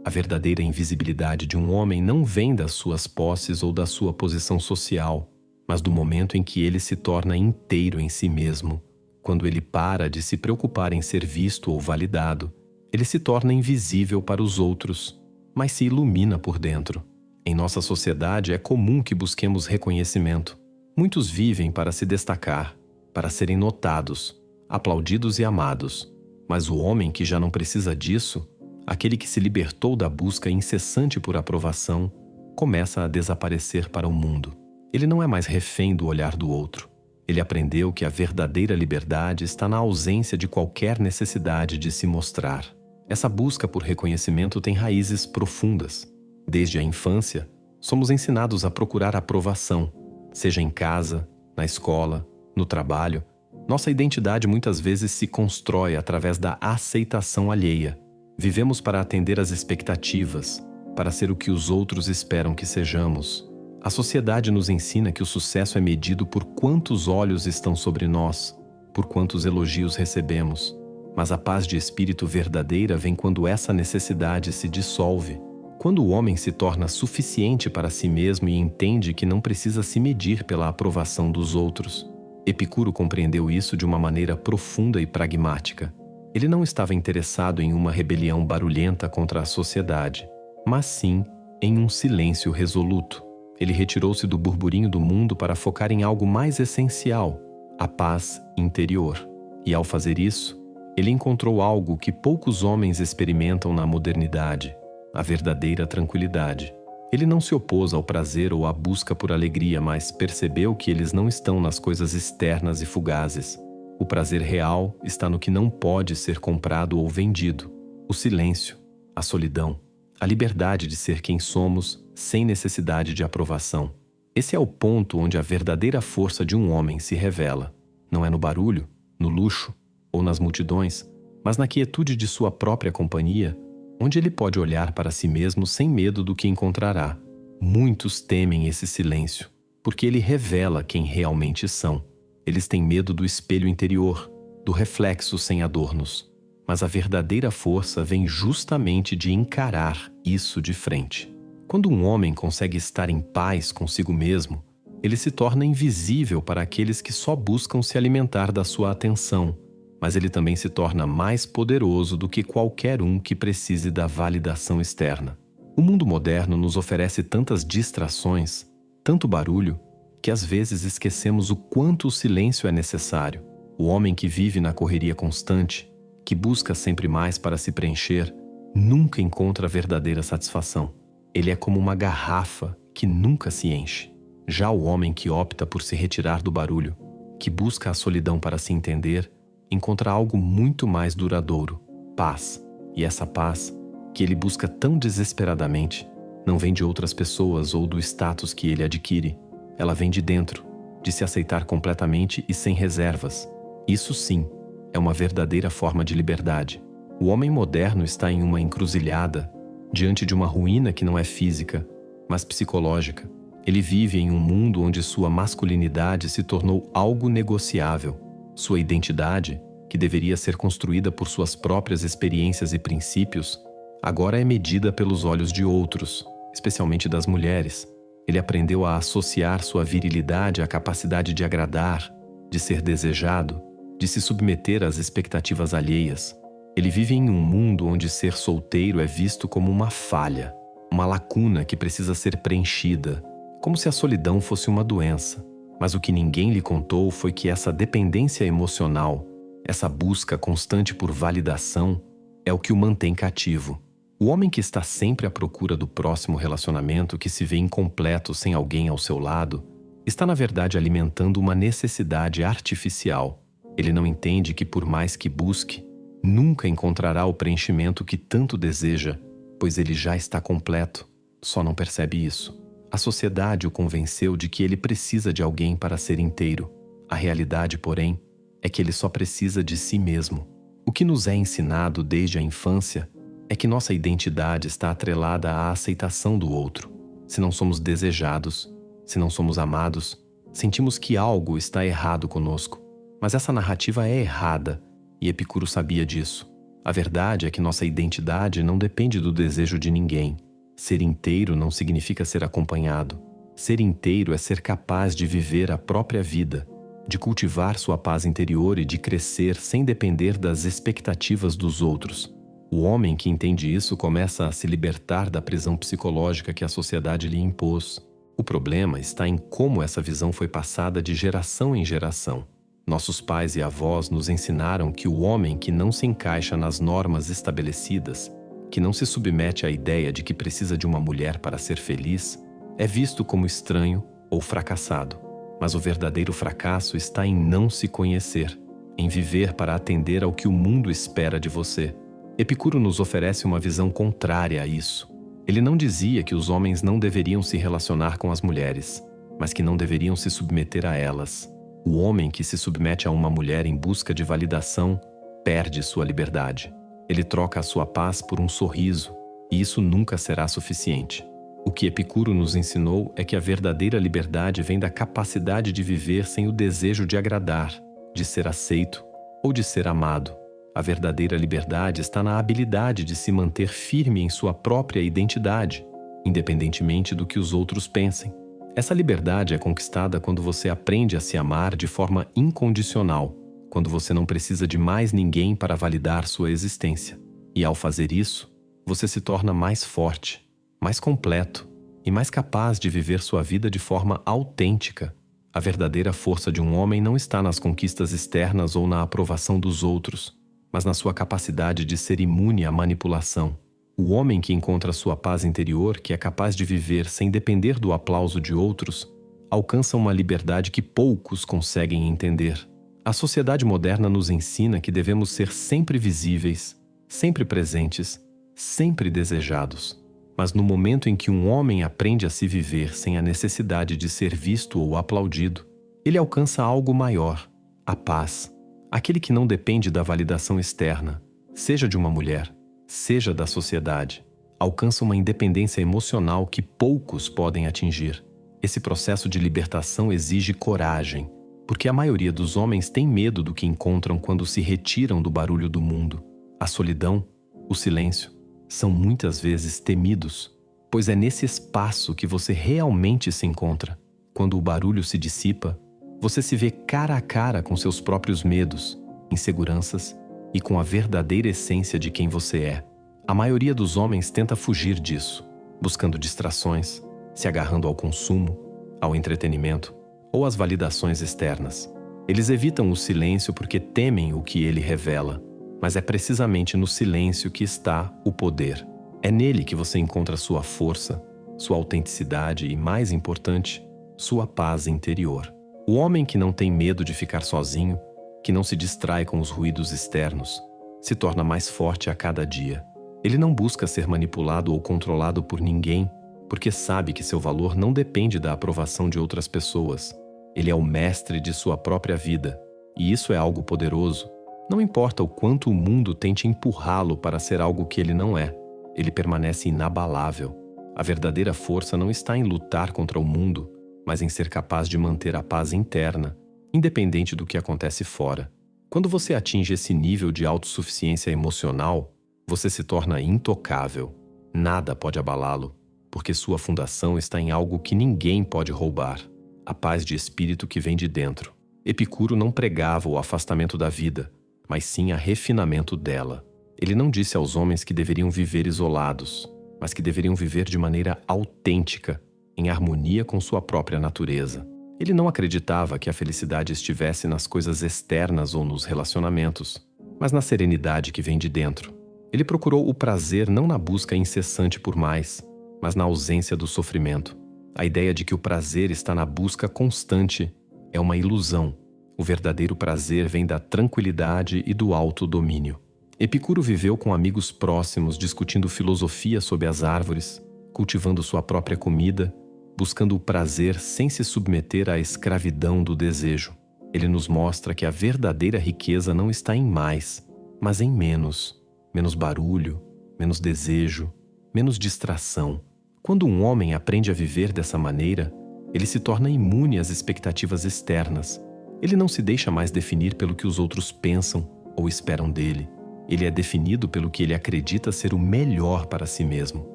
A verdadeira invisibilidade de um homem não vem das suas posses ou da sua posição social, mas do momento em que ele se torna inteiro em si mesmo. Quando ele para de se preocupar em ser visto ou validado, ele se torna invisível para os outros, mas se ilumina por dentro. Em nossa sociedade é comum que busquemos reconhecimento. Muitos vivem para se destacar, para serem notados, aplaudidos e amados. Mas o homem que já não precisa disso, aquele que se libertou da busca incessante por aprovação, começa a desaparecer para o mundo. Ele não é mais refém do olhar do outro. Ele aprendeu que a verdadeira liberdade está na ausência de qualquer necessidade de se mostrar. Essa busca por reconhecimento tem raízes profundas. Desde a infância, somos ensinados a procurar aprovação, seja em casa, na escola, no trabalho. Nossa identidade muitas vezes se constrói através da aceitação alheia. Vivemos para atender às expectativas, para ser o que os outros esperam que sejamos. A sociedade nos ensina que o sucesso é medido por quantos olhos estão sobre nós, por quantos elogios recebemos. Mas a paz de espírito verdadeira vem quando essa necessidade se dissolve. Quando o homem se torna suficiente para si mesmo e entende que não precisa se medir pela aprovação dos outros. Epicuro compreendeu isso de uma maneira profunda e pragmática. Ele não estava interessado em uma rebelião barulhenta contra a sociedade, mas sim em um silêncio resoluto. Ele retirou-se do burburinho do mundo para focar em algo mais essencial, a paz interior. E ao fazer isso, ele encontrou algo que poucos homens experimentam na modernidade, a verdadeira tranquilidade. Ele não se opôs ao prazer ou à busca por alegria, mas percebeu que eles não estão nas coisas externas e fugazes. O prazer real está no que não pode ser comprado ou vendido. O silêncio, a solidão, a liberdade de ser quem somos sem necessidade de aprovação. Esse é o ponto onde a verdadeira força de um homem se revela. Não é no barulho, no luxo ou nas multidões, mas na quietude de sua própria companhia, onde ele pode olhar para si mesmo sem medo do que encontrará. Muitos temem esse silêncio, porque ele revela quem realmente são. Eles têm medo do espelho interior, do reflexo sem adornos. Mas a verdadeira força vem justamente de encarar isso de frente. Quando um homem consegue estar em paz consigo mesmo, ele se torna invisível para aqueles que só buscam se alimentar da sua atenção, mas ele também se torna mais poderoso do que qualquer um que precise da validação externa. O mundo moderno nos oferece tantas distrações, tanto barulho, que às vezes esquecemos o quanto o silêncio é necessário. O homem que vive na correria constante, que busca sempre mais para se preencher, nunca encontra a verdadeira satisfação. Ele é como uma garrafa que nunca se enche. Já o homem que opta por se retirar do barulho, que busca a solidão para se entender, encontra algo muito mais duradouro, paz. E essa paz, que ele busca tão desesperadamente, não vem de outras pessoas ou do status que ele adquire. Ela vem de dentro, de se aceitar completamente e sem reservas. Isso sim, é uma verdadeira forma de liberdade. O homem moderno está em uma encruzilhada, diante de uma ruína que não é física, mas psicológica. Ele vive em um mundo onde sua masculinidade se tornou algo negociável. Sua identidade, que deveria ser construída por suas próprias experiências e princípios, agora é medida pelos olhos de outros, especialmente das mulheres. Ele aprendeu a associar sua virilidade à capacidade de agradar, de ser desejado, de se submeter às expectativas alheias. Ele vive em um mundo onde ser solteiro é visto como uma falha, uma lacuna que precisa ser preenchida, como se a solidão fosse uma doença. Mas o que ninguém lhe contou foi que essa dependência emocional, essa busca constante por validação, é o que o mantém cativo. O homem que está sempre à procura do próximo relacionamento, que se vê incompleto sem alguém ao seu lado, está na verdade alimentando uma necessidade artificial. Ele não entende que por mais que busque, nunca encontrará o preenchimento que tanto deseja, pois ele já está completo, só não percebe isso. A sociedade o convenceu de que ele precisa de alguém para ser inteiro. A realidade, porém, é que ele só precisa de si mesmo. O que nos é ensinado desde a infância é que nossa identidade está atrelada à aceitação do outro. Se não somos desejados, se não somos amados, sentimos que algo está errado conosco. Mas essa narrativa é errada, e Epicuro sabia disso. A verdade é que nossa identidade não depende do desejo de ninguém. Ser inteiro não significa ser acompanhado. Ser inteiro é ser capaz de viver a própria vida, de cultivar sua paz interior e de crescer sem depender das expectativas dos outros. O homem que entende isso começa a se libertar da prisão psicológica que a sociedade lhe impôs. O problema está em como essa visão foi passada de geração em geração. Nossos pais e avós nos ensinaram que o homem que não se encaixa nas normas estabelecidas, que não se submete à ideia de que precisa de uma mulher para ser feliz, é visto como estranho ou fracassado. Mas o verdadeiro fracasso está em não se conhecer, em viver para atender ao que o mundo espera de você. Epicuro nos oferece uma visão contrária a isso. Ele não dizia que os homens não deveriam se relacionar com as mulheres, mas que não deveriam se submeter a elas. O homem que se submete a uma mulher em busca de validação perde sua liberdade. Ele troca a sua paz por um sorriso, e isso nunca será suficiente. O que Epicuro nos ensinou é que a verdadeira liberdade vem da capacidade de viver sem o desejo de agradar, de ser aceito ou de ser amado. A verdadeira liberdade está na habilidade de se manter firme em sua própria identidade, independentemente do que os outros pensem. Essa liberdade é conquistada quando você aprende a se amar de forma incondicional, quando você não precisa de mais ninguém para validar sua existência. E ao fazer isso, você se torna mais forte, mais completo e mais capaz de viver sua vida de forma autêntica. A verdadeira força de um homem não está nas conquistas externas ou na aprovação dos outros, mas na sua capacidade de ser imune à manipulação. O homem que encontra sua paz interior, que é capaz de viver sem depender do aplauso de outros, alcança uma liberdade que poucos conseguem entender. A sociedade moderna nos ensina que devemos ser sempre visíveis, sempre presentes, sempre desejados. Mas no momento em que um homem aprende a se viver sem a necessidade de ser visto ou aplaudido, ele alcança algo maior, a paz. Aquele que não depende da validação externa, seja de uma mulher, seja da sociedade, alcança uma independência emocional que poucos podem atingir. Esse processo de libertação exige coragem, porque a maioria dos homens tem medo do que encontram quando se retiram do barulho do mundo. A solidão, o silêncio, são muitas vezes temidos, pois é nesse espaço que você realmente se encontra. Quando o barulho se dissipa, você se vê cara a cara com seus próprios medos, inseguranças e com a verdadeira essência de quem você é. A maioria dos homens tenta fugir disso, buscando distrações, se agarrando ao consumo, ao entretenimento ou às validações externas. Eles evitam o silêncio porque temem o que ele revela, mas é precisamente no silêncio que está o poder. É nele que você encontra sua força, sua autenticidade e, mais importante, sua paz interior. O homem que não tem medo de ficar sozinho, que não se distrai com os ruídos externos, se torna mais forte a cada dia. Ele não busca ser manipulado ou controlado por ninguém, porque sabe que seu valor não depende da aprovação de outras pessoas. Ele é o mestre de sua própria vida, e isso é algo poderoso. Não importa o quanto o mundo tente empurrá-lo para ser algo que ele não é, ele permanece inabalável. A verdadeira força não está em lutar contra o mundo, mas em ser capaz de manter a paz interna, independente do que acontece fora. Quando você atinge esse nível de autossuficiência emocional, você se torna intocável. Nada pode abalá-lo, porque sua fundação está em algo que ninguém pode roubar, a paz de espírito que vem de dentro. Epicuro não pregava o afastamento da vida, mas sim a refinamento dela. Ele não disse aos homens que deveriam viver isolados, mas que deveriam viver de maneira autêntica, em harmonia com sua própria natureza. Ele não acreditava que a felicidade estivesse nas coisas externas ou nos relacionamentos, mas na serenidade que vem de dentro. Ele procurou o prazer não na busca incessante por mais, mas na ausência do sofrimento. A ideia de que o prazer está na busca constante é uma ilusão. O verdadeiro prazer vem da tranquilidade e do autodomínio. Epicuro viveu com amigos próximos, discutindo filosofia sob as árvores, cultivando sua própria comida, buscando o prazer sem se submeter à escravidão do desejo. Ele nos mostra que a verdadeira riqueza não está em mais, mas em menos. Menos barulho, menos desejo, menos distração. Quando um homem aprende a viver dessa maneira, ele se torna imune às expectativas externas. Ele não se deixa mais definir pelo que os outros pensam ou esperam dele. Ele é definido pelo que ele acredita ser o melhor para si mesmo,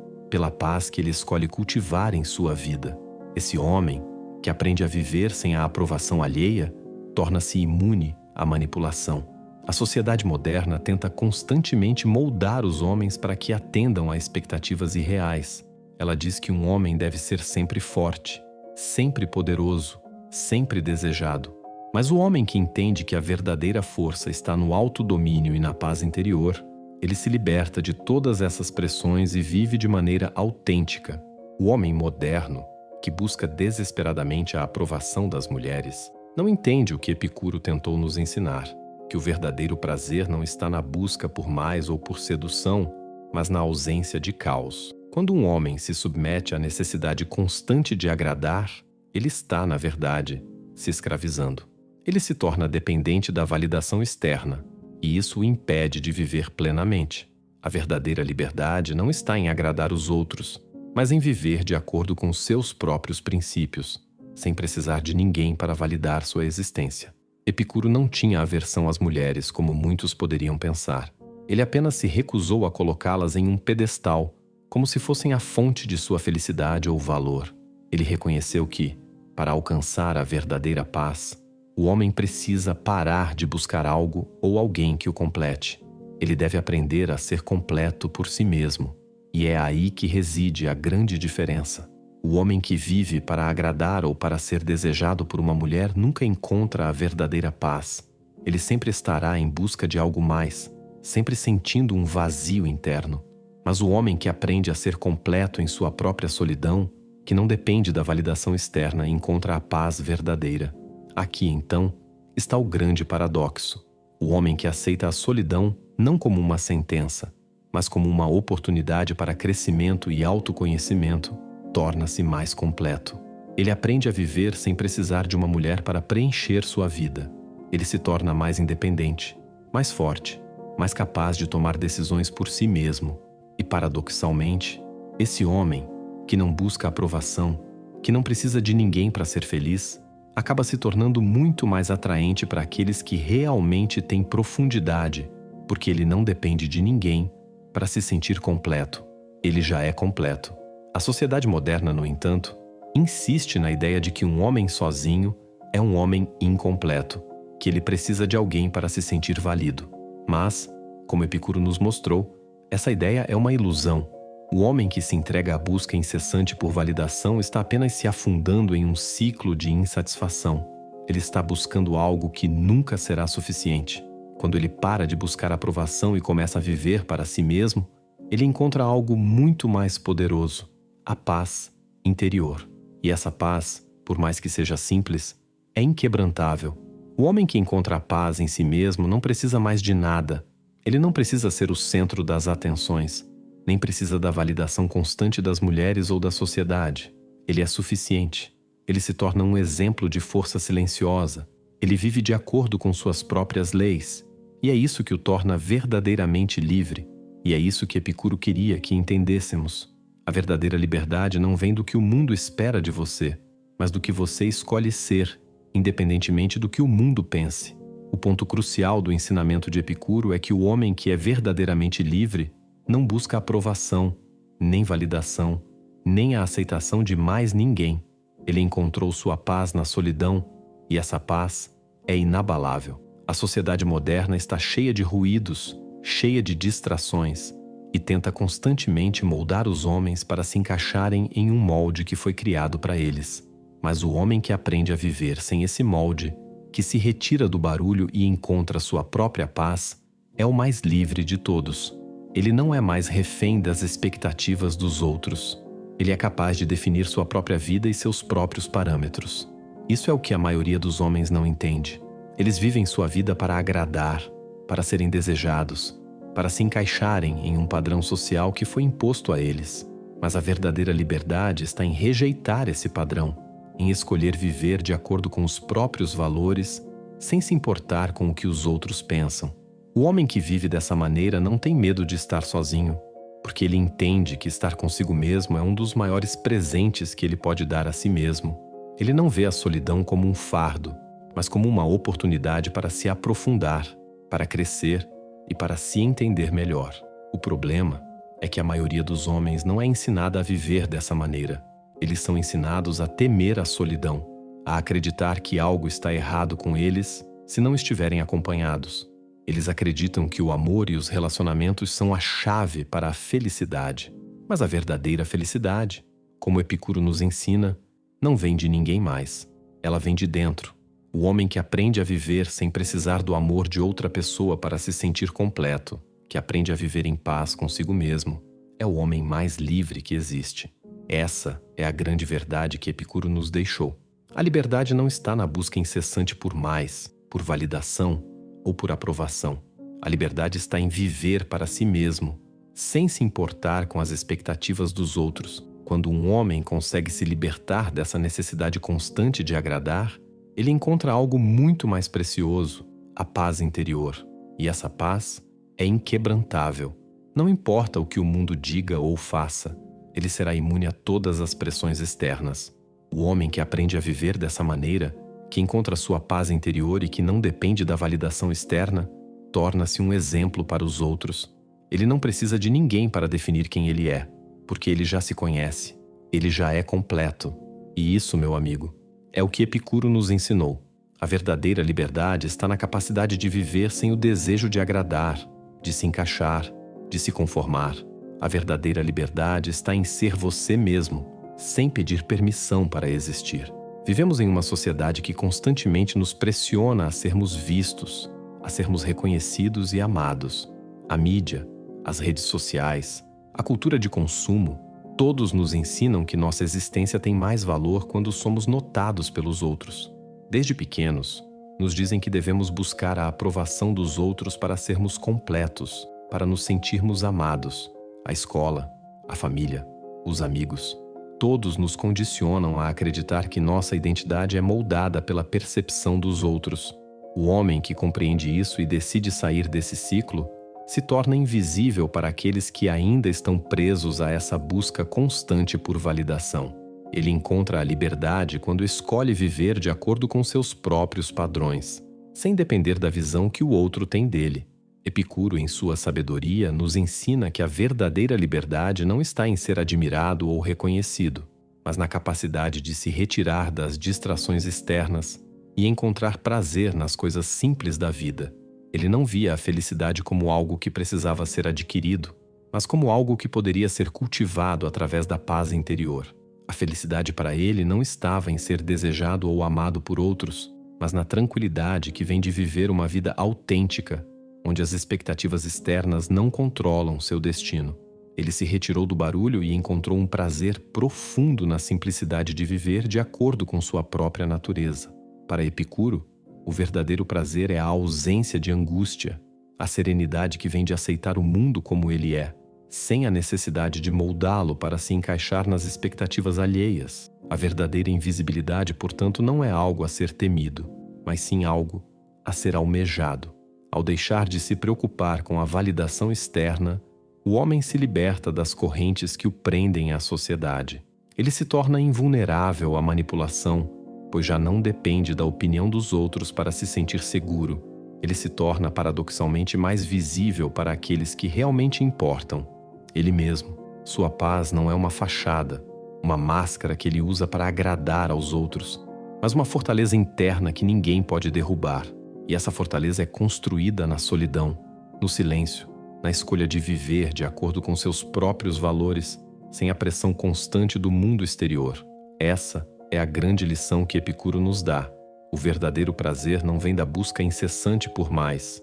pela paz que ele escolhe cultivar em sua vida. Esse homem, que aprende a viver sem a aprovação alheia, torna-se imune à manipulação. A sociedade moderna tenta constantemente moldar os homens para que atendam a expectativas irreais. Ela diz que um homem deve ser sempre forte, sempre poderoso, sempre desejado. Mas o homem que entende que a verdadeira força está no autodomínio e na paz interior, ele se liberta de todas essas pressões e vive de maneira autêntica. O homem moderno, que busca desesperadamente a aprovação das mulheres, não entende o que Epicuro tentou nos ensinar, que o verdadeiro prazer não está na busca por mais ou por sedução, mas na ausência de caos. Quando um homem se submete à necessidade constante de agradar, ele está, na verdade, se escravizando. Ele se torna dependente da validação externa, e isso o impede de viver plenamente. A verdadeira liberdade não está em agradar os outros, mas em viver de acordo com seus próprios princípios, sem precisar de ninguém para validar sua existência. Epicuro não tinha aversão às mulheres, como muitos poderiam pensar. Ele apenas se recusou a colocá-las em um pedestal, como se fossem a fonte de sua felicidade ou valor. Ele reconheceu que, para alcançar a verdadeira paz, o homem precisa parar de buscar algo ou alguém que o complete. Ele deve aprender a ser completo por si mesmo, e é aí que reside a grande diferença. O homem que vive para agradar ou para ser desejado por uma mulher nunca encontra a verdadeira paz. Ele sempre estará em busca de algo mais, sempre sentindo um vazio interno. Mas o homem que aprende a ser completo em sua própria solidão, que não depende da validação externa, encontra a paz verdadeira. Aqui, então, está o grande paradoxo. O homem que aceita a solidão não como uma sentença, mas como uma oportunidade para crescimento e autoconhecimento, torna-se mais completo. Ele aprende a viver sem precisar de uma mulher para preencher sua vida. Ele se torna mais independente, mais forte, mais capaz de tomar decisões por si mesmo. E, paradoxalmente, esse homem, que não busca aprovação, que não precisa de ninguém para ser feliz, acaba se tornando muito mais atraente para aqueles que realmente têm profundidade, porque ele não depende de ninguém para se sentir completo. Ele já é completo. A sociedade moderna, no entanto, insiste na ideia de que um homem sozinho é um homem incompleto, que ele precisa de alguém para se sentir válido. Mas, como Epicuro nos mostrou, essa ideia é uma ilusão. O homem que se entrega à busca incessante por validação está apenas se afundando em um ciclo de insatisfação. Ele está buscando algo que nunca será suficiente. Quando ele para de buscar aprovação e começa a viver para si mesmo, ele encontra algo muito mais poderoso, a paz interior. E essa paz, por mais que seja simples, é inquebrantável. O homem que encontra a paz em si mesmo não precisa mais de nada. Ele não precisa ser o centro das atenções, nem precisa da validação constante das mulheres ou da sociedade. Ele é suficiente. Ele se torna um exemplo de força silenciosa. Ele vive de acordo com suas próprias leis. E é isso que o torna verdadeiramente livre. E é isso que Epicuro queria que entendêssemos. A verdadeira liberdade não vem do que o mundo espera de você, mas do que você escolhe ser, independentemente do que o mundo pense. O ponto crucial do ensinamento de Epicuro é que o homem que é verdadeiramente livre não busca aprovação, nem validação, nem a aceitação de mais ninguém. Ele encontrou sua paz na solidão, e essa paz é inabalável. A sociedade moderna está cheia de ruídos, cheia de distrações, e tenta constantemente moldar os homens para se encaixarem em um molde que foi criado para eles. Mas o homem que aprende a viver sem esse molde, que se retira do barulho e encontra sua própria paz, é o mais livre de todos. Ele não é mais refém das expectativas dos outros. Ele é capaz de definir sua própria vida e seus próprios parâmetros. Isso é o que a maioria dos homens não entende. Eles vivem sua vida para agradar, para serem desejados, para se encaixarem em um padrão social que foi imposto a eles. Mas a verdadeira liberdade está em rejeitar esse padrão, em escolher viver de acordo com os próprios valores, sem se importar com o que os outros pensam. O homem que vive dessa maneira não tem medo de estar sozinho, porque ele entende que estar consigo mesmo é um dos maiores presentes que ele pode dar a si mesmo. Ele não vê a solidão como um fardo, mas como uma oportunidade para se aprofundar, para crescer e para se entender melhor. O problema é que a maioria dos homens não é ensinada a viver dessa maneira. Eles são ensinados a temer a solidão, a acreditar que algo está errado com eles se não estiverem acompanhados. Eles acreditam que o amor e os relacionamentos são a chave para a felicidade. Mas a verdadeira felicidade, como Epicuro nos ensina, não vem de ninguém mais. Ela vem de dentro. O homem que aprende a viver sem precisar do amor de outra pessoa para se sentir completo, que aprende a viver em paz consigo mesmo, é o homem mais livre que existe. Essa é a grande verdade que Epicuro nos deixou. A liberdade não está na busca incessante por mais, por validação ou por aprovação. A liberdade está em viver para si mesmo, sem se importar com as expectativas dos outros. Quando um homem consegue se libertar dessa necessidade constante de agradar, ele encontra algo muito mais precioso, a paz interior. E essa paz é inquebrantável. Não importa o que o mundo diga ou faça, ele será imune a todas as pressões externas. O homem que aprende a viver dessa maneira, que encontra sua paz interior e que não depende da validação externa, torna-se um exemplo para os outros. Ele não precisa de ninguém para definir quem ele é, porque ele já se conhece, ele já é completo. E isso, meu amigo, é o que Epicuro nos ensinou. A verdadeira liberdade está na capacidade de viver sem o desejo de agradar, de se encaixar, de se conformar. A verdadeira liberdade está em ser você mesmo, sem pedir permissão para existir. Vivemos em uma sociedade que constantemente nos pressiona a sermos vistos, a sermos reconhecidos e amados. A mídia, as redes sociais, a cultura de consumo, todos nos ensinam que nossa existência tem mais valor quando somos notados pelos outros. Desde pequenos, nos dizem que devemos buscar a aprovação dos outros para sermos completos, para nos sentirmos amados. A escola, a família, os amigos, todos nos condicionam a acreditar que nossa identidade é moldada pela percepção dos outros. O homem que compreende isso e decide sair desse ciclo se torna invisível para aqueles que ainda estão presos a essa busca constante por validação. Ele encontra a liberdade quando escolhe viver de acordo com seus próprios padrões, sem depender da visão que o outro tem dele. Epicuro, em sua sabedoria, nos ensina que a verdadeira liberdade não está em ser admirado ou reconhecido, mas na capacidade de se retirar das distrações externas e encontrar prazer nas coisas simples da vida. Ele não via a felicidade como algo que precisava ser adquirido, mas como algo que poderia ser cultivado através da paz interior. A felicidade para ele não estava em ser desejado ou amado por outros, mas na tranquilidade que vem de viver uma vida autêntica, onde as expectativas externas não controlam seu destino. Ele se retirou do barulho e encontrou um prazer profundo na simplicidade de viver de acordo com sua própria natureza. Para Epicuro, o verdadeiro prazer é a ausência de angústia, a serenidade que vem de aceitar o mundo como ele é, sem a necessidade de moldá-lo para se encaixar nas expectativas alheias. A verdadeira invisibilidade, portanto, não é algo a ser temido, mas sim algo a ser almejado. Ao deixar de se preocupar com a validação externa, o homem se liberta das correntes que o prendem à sociedade. Ele se torna invulnerável à manipulação, pois já não depende da opinião dos outros para se sentir seguro. Ele se torna paradoxalmente mais visível para aqueles que realmente importam. Ele mesmo. Sua paz não é uma fachada, uma máscara que ele usa para agradar aos outros, mas uma fortaleza interna que ninguém pode derrubar. E essa fortaleza é construída na solidão, no silêncio, na escolha de viver de acordo com seus próprios valores, sem a pressão constante do mundo exterior. Essa é a grande lição que Epicuro nos dá. O verdadeiro prazer não vem da busca incessante por mais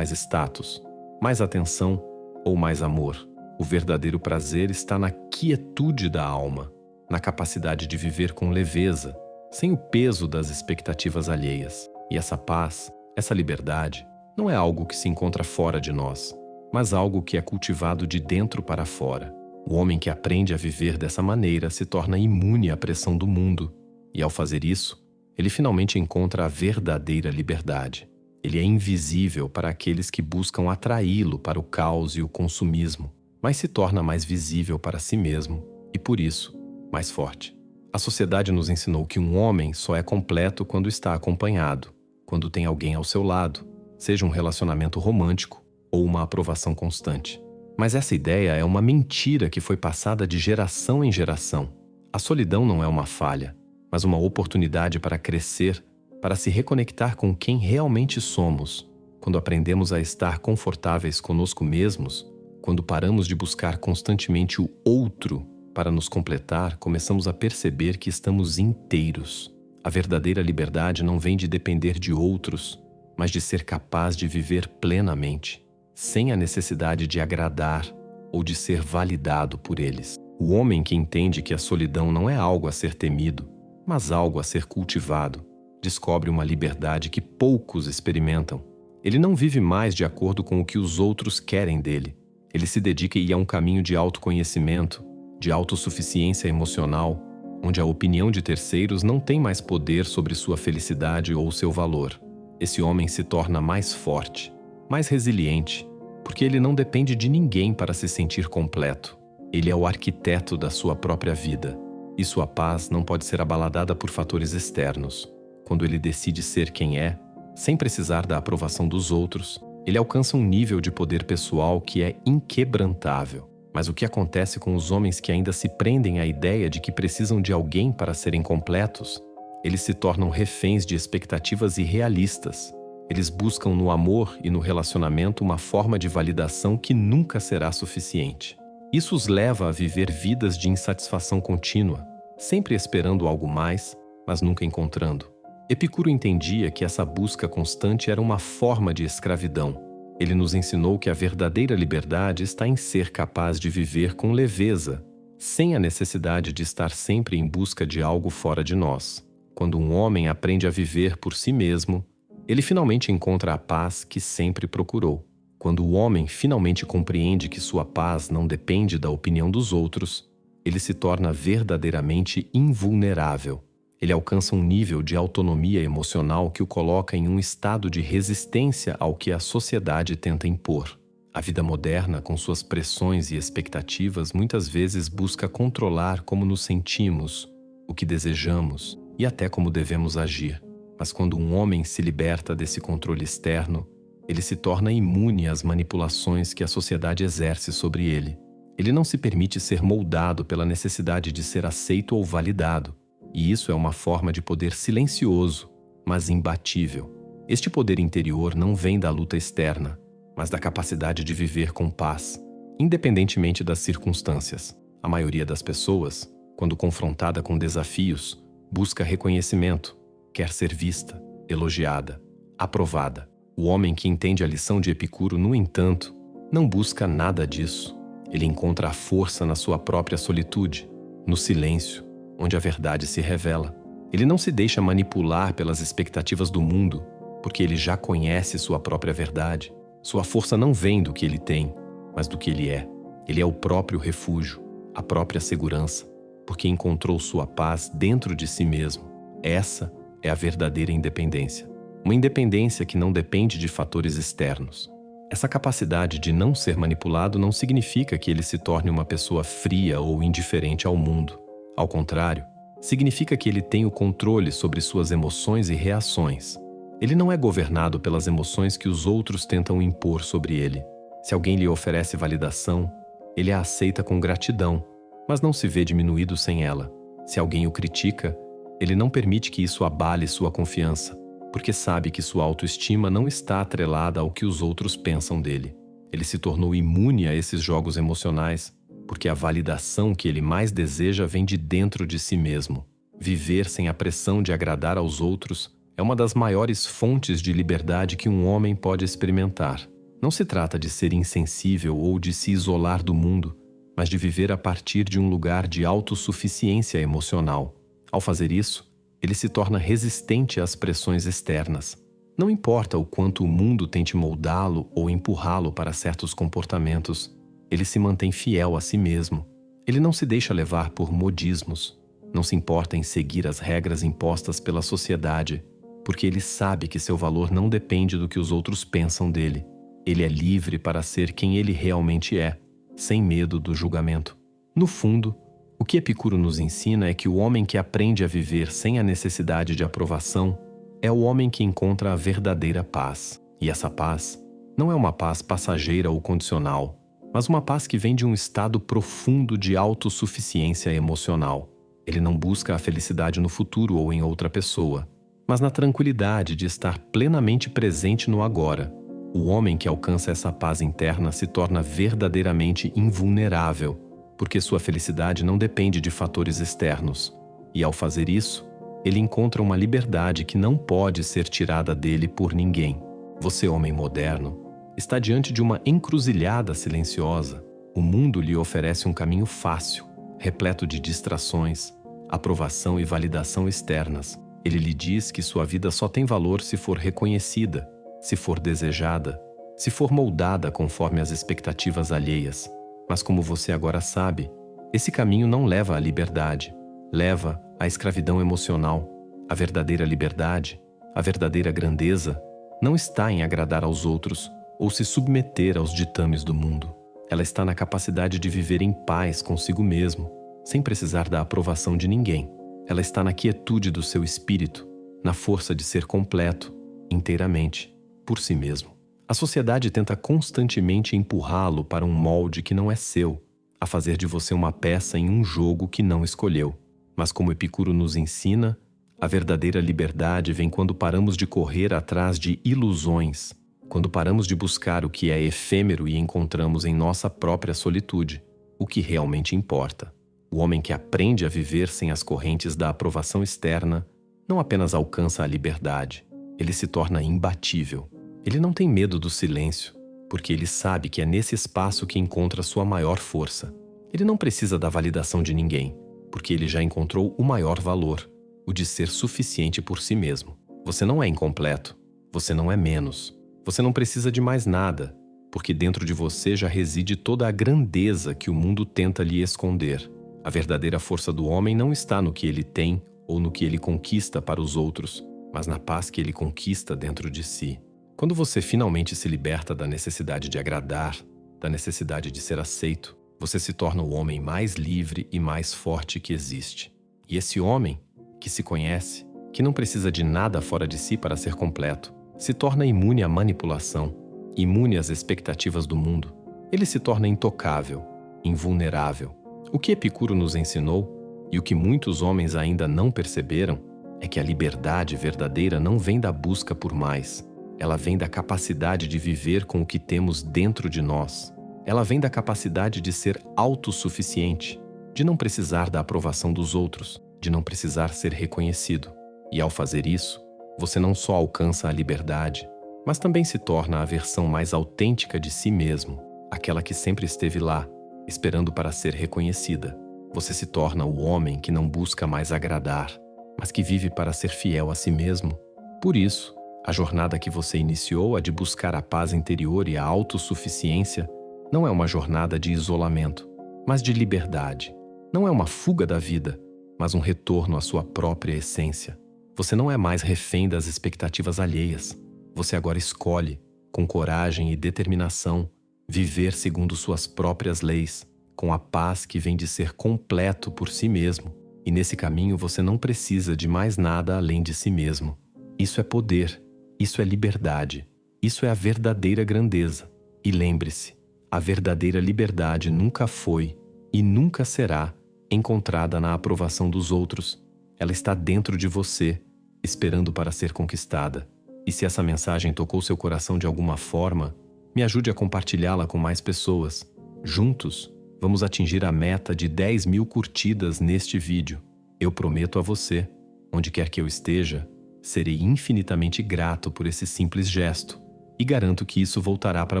status, mais atenção ou mais amor. O verdadeiro prazer está na quietude da alma, na capacidade de viver com leveza, sem o peso das expectativas alheias. E essa paz, essa liberdade, não é algo que se encontra fora de nós, mas algo que é cultivado de dentro para fora. O homem que aprende a viver dessa maneira se torna imune à pressão do mundo, e ao fazer isso, ele finalmente encontra a verdadeira liberdade. Ele é invisível para aqueles que buscam atraí-lo para o caos e o consumismo, mas se torna mais visível para si mesmo e, por isso, mais forte. A sociedade nos ensinou que um homem só é completo quando está acompanhado, quando tem alguém ao seu lado, seja um relacionamento romântico ou uma aprovação constante. Mas essa ideia é uma mentira que foi passada de geração em geração. A solidão não é uma falha, mas uma oportunidade para crescer, para se reconectar com quem realmente somos. Quando aprendemos a estar confortáveis conosco mesmos, quando paramos de buscar constantemente o outro para nos completar, começamos a perceber que estamos inteiros. A verdadeira liberdade não vem de depender de outros, mas de ser capaz de viver plenamente, sem a necessidade de agradar ou de ser validado por eles. O homem que entende que a solidão não é algo a ser temido, mas algo a ser cultivado, descobre uma liberdade que poucos experimentam. Ele não vive mais de acordo com o que os outros querem dele. Ele se dedica a um caminho de autoconhecimento, de autossuficiência emocional, onde a opinião de terceiros não tem mais poder sobre sua felicidade ou seu valor. Esse homem se torna mais forte, mais resiliente, porque ele não depende de ninguém para se sentir completo. Ele é o arquiteto da sua própria vida, e sua paz não pode ser abalada por fatores externos. Quando ele decide ser quem é, sem precisar da aprovação dos outros, ele alcança um nível de poder pessoal que é inquebrantável. Mas o que acontece com os homens que ainda se prendem à ideia de que precisam de alguém para serem completos? Eles se tornam reféns de expectativas irrealistas. Eles buscam no amor e no relacionamento uma forma de validação que nunca será suficiente. Isso os leva a viver vidas de insatisfação contínua, sempre esperando algo mais, mas nunca encontrando. Epicuro entendia que essa busca constante era uma forma de escravidão. Ele nos ensinou que a verdadeira liberdade está em ser capaz de viver com leveza, sem a necessidade de estar sempre em busca de algo fora de nós. Quando um homem aprende a viver por si mesmo, ele finalmente encontra a paz que sempre procurou. Quando o homem finalmente compreende que sua paz não depende da opinião dos outros, ele se torna verdadeiramente invulnerável. Ele alcança um nível de autonomia emocional que o coloca em um estado de resistência ao que a sociedade tenta impor. A vida moderna, com suas pressões e expectativas, muitas vezes busca controlar como nos sentimos, o que desejamos e até como devemos agir. Mas quando um homem se liberta desse controle externo, ele se torna imune às manipulações que a sociedade exerce sobre ele. Ele não se permite ser moldado pela necessidade de ser aceito ou validado. E isso é uma forma de poder silencioso, mas imbatível. Este poder interior não vem da luta externa, mas da capacidade de viver com paz, independentemente das circunstâncias. A maioria das pessoas, quando confrontada com desafios, busca reconhecimento, quer ser vista, elogiada, aprovada. O homem que entende a lição de Epicuro, no entanto, não busca nada disso. Ele encontra a força na sua própria solitude, no silêncio, onde a verdade se revela. Ele não se deixa manipular pelas expectativas do mundo, porque ele já conhece sua própria verdade. Sua força não vem do que ele tem, mas do que ele é. Ele é o próprio refúgio, a própria segurança, porque encontrou sua paz dentro de si mesmo. Essa é a verdadeira independência. Uma independência que não depende de fatores externos. Essa capacidade de não ser manipulado não significa que ele se torne uma pessoa fria ou indiferente ao mundo. Ao contrário, significa que ele tem o controle sobre suas emoções e reações. Ele não é governado pelas emoções que os outros tentam impor sobre ele. Se alguém lhe oferece validação, ele a aceita com gratidão, mas não se vê diminuído sem ela. Se alguém o critica, ele não permite que isso abale sua confiança, porque sabe que sua autoestima não está atrelada ao que os outros pensam dele. Ele se tornou imune a esses jogos emocionais, porque a validação que ele mais deseja vem de dentro de si mesmo. Viver sem a pressão de agradar aos outros é uma das maiores fontes de liberdade que um homem pode experimentar. Não se trata de ser insensível ou de se isolar do mundo, mas de viver a partir de um lugar de autossuficiência emocional. Ao fazer isso, ele se torna resistente às pressões externas. Não importa o quanto o mundo tente moldá-lo ou empurrá-lo para certos comportamentos, ele se mantém fiel a si mesmo. Ele não se deixa levar por modismos, não se importa em seguir as regras impostas pela sociedade, porque ele sabe que seu valor não depende do que os outros pensam dele. Ele é livre para ser quem ele realmente é, sem medo do julgamento. No fundo, o que Epicuro nos ensina é que o homem que aprende a viver sem a necessidade de aprovação é o homem que encontra a verdadeira paz. E essa paz não é uma paz passageira ou condicional, mas uma paz que vem de um estado profundo de autossuficiência emocional. Ele não busca a felicidade no futuro ou em outra pessoa, mas na tranquilidade de estar plenamente presente no agora. O homem que alcança essa paz interna se torna verdadeiramente invulnerável, porque sua felicidade não depende de fatores externos. E ao fazer isso, ele encontra uma liberdade que não pode ser tirada dele por ninguém. Você, homem moderno, está diante de uma encruzilhada silenciosa. O mundo lhe oferece um caminho fácil, repleto de distrações, aprovação e validação externas. Ele lhe diz que sua vida só tem valor se for reconhecida, se for desejada, se for moldada conforme as expectativas alheias. Mas como você agora sabe, esse caminho não leva à liberdade, leva à escravidão emocional. A verdadeira liberdade, a verdadeira grandeza, não está em agradar aos outros ou se submeter aos ditames do mundo. Ela está na capacidade de viver em paz consigo mesmo, sem precisar da aprovação de ninguém. Ela está na quietude do seu espírito, na força de ser completo, inteiramente, por si mesmo. A sociedade tenta constantemente empurrá-lo para um molde que não é seu, a fazer de você uma peça em um jogo que não escolheu. Mas como Epicuro nos ensina, a verdadeira liberdade vem quando paramos de correr atrás de ilusões, quando paramos de buscar o que é efêmero e encontramos em nossa própria solitude o que realmente importa. O homem que aprende a viver sem as correntes da aprovação externa não apenas alcança a liberdade, ele se torna imbatível. Ele não tem medo do silêncio, porque ele sabe que é nesse espaço que encontra sua maior força. Ele não precisa da validação de ninguém, porque ele já encontrou o maior valor, o de ser suficiente por si mesmo. Você não é incompleto, você não é menos, você não precisa de mais nada, porque dentro de você já reside toda a grandeza que o mundo tenta lhe esconder. A verdadeira força do homem não está no que ele tem ou no que ele conquista para os outros, mas na paz que ele conquista dentro de si. Quando você finalmente se liberta da necessidade de agradar, da necessidade de ser aceito, você se torna o homem mais livre e mais forte que existe. E esse homem, que se conhece, que não precisa de nada fora de si para ser completo, se torna imune à manipulação, imune às expectativas do mundo. Ele se torna intocável, invulnerável. O que Epicuro nos ensinou, e o que muitos homens ainda não perceberam, é que a liberdade verdadeira não vem da busca por mais. Ela vem da capacidade de viver com o que temos dentro de nós. Ela vem da capacidade de ser autossuficiente, de não precisar da aprovação dos outros, de não precisar ser reconhecido. E ao fazer isso, você não só alcança a liberdade, mas também se torna a versão mais autêntica de si mesmo, aquela que sempre esteve lá, esperando para ser reconhecida. Você se torna o homem que não busca mais agradar, mas que vive para ser fiel a si mesmo. Por isso, a jornada que você iniciou, a de buscar a paz interior e a autossuficiência, não é uma jornada de isolamento, mas de liberdade. Não é uma fuga da vida, mas um retorno à sua própria essência. Você não é mais refém das expectativas alheias. Você agora escolhe, com coragem e determinação, viver segundo suas próprias leis, com a paz que vem de ser completo por si mesmo. E nesse caminho você não precisa de mais nada além de si mesmo. Isso é poder. Isso é liberdade. Isso é a verdadeira grandeza. E lembre-se, a verdadeira liberdade nunca foi e nunca será encontrada na aprovação dos outros. Ela está dentro de você, esperando para ser conquistada. E se essa mensagem tocou seu coração de alguma forma, me ajude a compartilhá-la com mais pessoas. Juntos, vamos atingir a meta de 10.000 curtidas neste vídeo. Eu prometo a você, onde quer que eu esteja, serei infinitamente grato por esse simples gesto e garanto que isso voltará para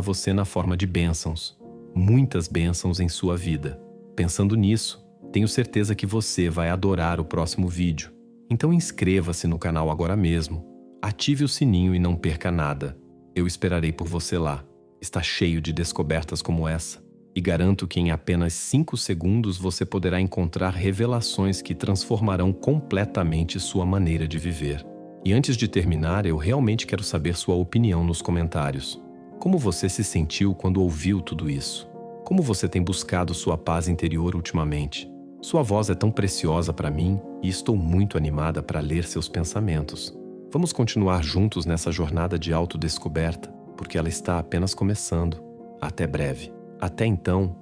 você na forma de bênçãos, muitas bênçãos em sua vida. Pensando nisso, tenho certeza que você vai adorar o próximo vídeo. Então inscreva-se no canal agora mesmo, ative o sininho e não perca nada. Eu esperarei por você lá. Está cheio de descobertas como essa e garanto que em apenas 5 segundos você poderá encontrar revelações que transformarão completamente sua maneira de viver. E antes de terminar, eu realmente quero saber sua opinião nos comentários. Como você se sentiu quando ouviu tudo isso? Como você tem buscado sua paz interior ultimamente? Sua voz é tão preciosa para mim e estou muito animada para ler seus pensamentos. Vamos continuar juntos nessa jornada de autodescoberta. porque ela está apenas começando. Até breve. Até então,